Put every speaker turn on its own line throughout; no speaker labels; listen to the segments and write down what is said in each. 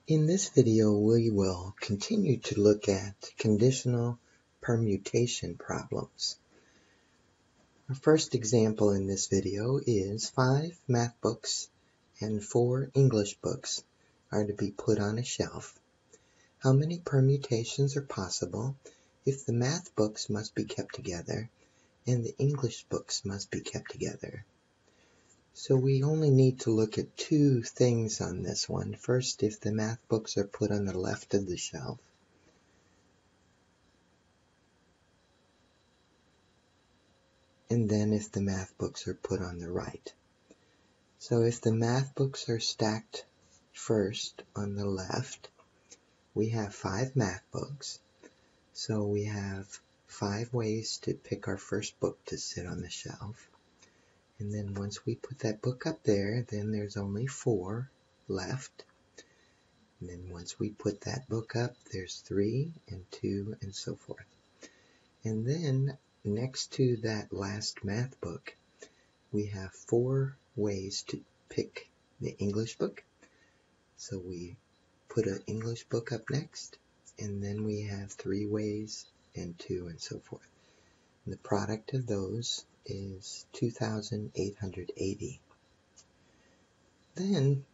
In this video, we will continue to look at conditional permutation problems. Our first example in this video is 5 math books and 4 English books are to be put on a shelf. How many permutations are possible if the math books must be kept together and the English books must be kept together? So we only need to look at two things on this one. First, if the math books are put on the left of the shelf. And then if the math books are put on the right. So if the math books are stacked first on the left, we have 5 math books. So we have 5 ways to pick our first book to sit on the shelf. And then once we put that book up there, then there's only 4 left. And then once we put that book up, there's 3 and 2 and so forth. And then next to that last math book, we have 4 ways to pick the English book. So we put an English book up next, and then we have 3 ways and 2 and so forth. And the product of those is 2,880. Then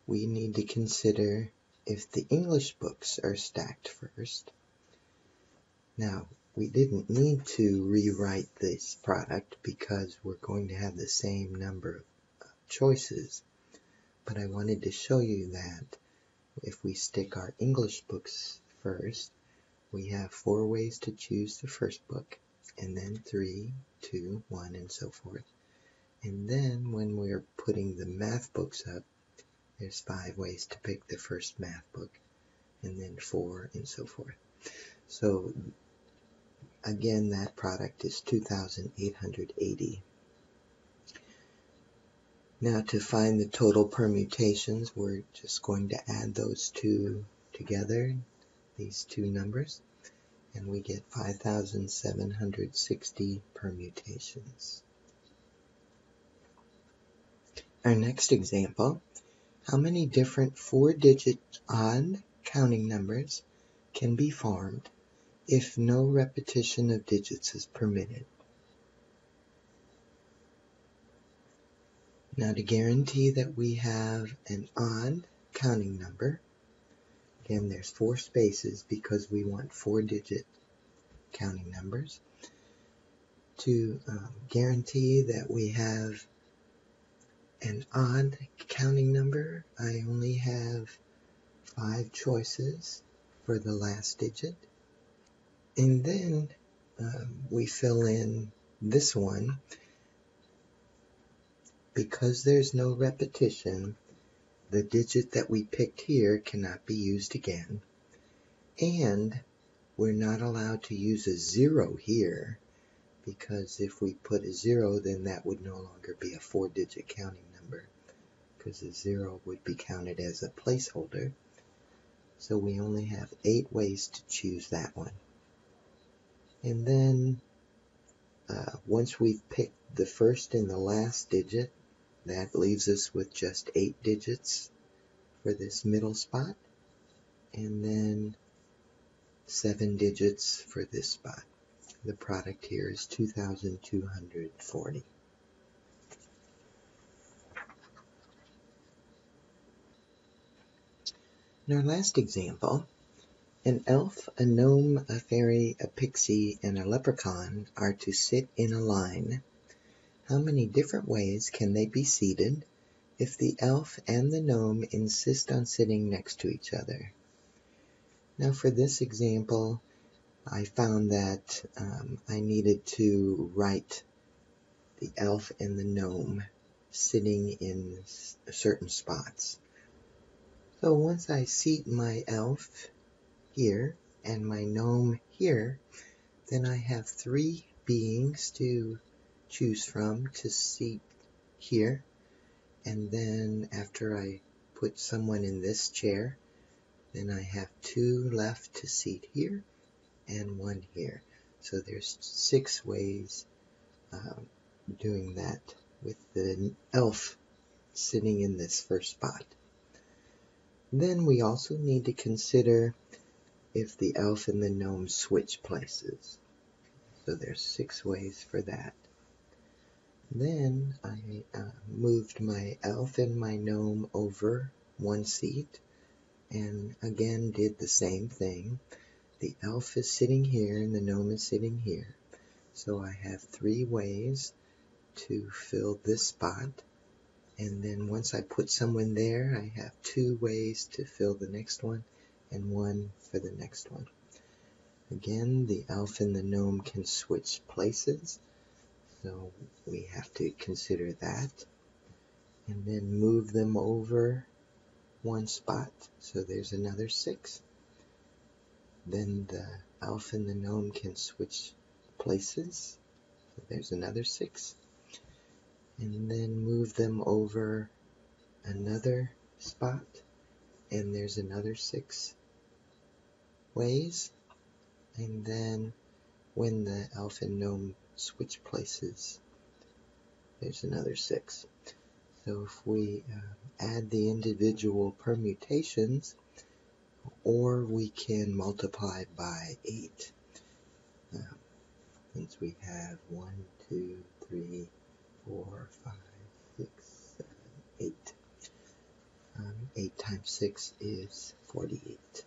we need to consider if the English books are stacked first. Now, we didn't need to rewrite this product because we're going to have the same number of choices, but I wanted to show you that if we stick our English books first, we have 4 ways to choose the first book, and then 3, 2, 1, and so forth. And then when we're putting the math books up, there's 5 ways to pick the first math book, and then 4, and so forth. So again, that product is 2,880. Now to find the total permutations, we're just going to add those two together, these two numbers, and we get 5,760 permutations. Our next example, how many different 4-digit odd counting numbers can be formed if no repetition of digits is permitted? Now to guarantee that we have an odd counting number, again there's 4 spaces because we want 4-digit counting numbers. To guarantee that we have an odd counting number, I only have 5 choices for the last digit. And then we fill in this one. Because there's no repetition, the digit that we picked here cannot be used again. And we're not allowed to use a 0 here, because if we put a 0, then that would no longer be a 4-digit counting number, because a 0 would be counted as a placeholder. So we only have 8 ways to choose that one. And then once we've picked the first and the last digit, that leaves us with just 8 digits for this middle spot, and then 7 digits for this spot. The product here is 2,240. In our last example, an elf, a gnome, a fairy, a pixie, and a leprechaun are to sit in a line. How many different ways can they be seated if the elf and the gnome insist on sitting next to each other? Now for this example, I found that I needed to write the elf and the gnome sitting in certain spots. So once I seat my elf here and my gnome here, then I have 3 beings to choose from to seat here. And then after I put someone in this chair, then I have 2 left to seat here and 1 here. So there's 6 ways doing that with the elf sitting in this first spot. Then we also need to consider if the elf and the gnome switch places. So there's 6 ways for that. Then I moved my elf and my gnome over 1 seat, and again did the same thing. The elf is sitting here and the gnome is sitting here. So I have 3 ways to fill this spot. And then once I put someone there, I have 2 ways to fill the next one and 1 for the next one. Again, the elf and the gnome can switch places, so we have to consider that. And then move them over 1 spot, so there's another 6. Then the elf and the gnome can switch places, so there's another 6. And then move them over another spot, and there's another 6 ways. And then when the elf and gnome switch places, there's another 6. So if we add the individual permutations, or we can multiply by 8. Since we have 1, 2, 3, 4, 5, 6, 7, 8. 8 times 6 is 48.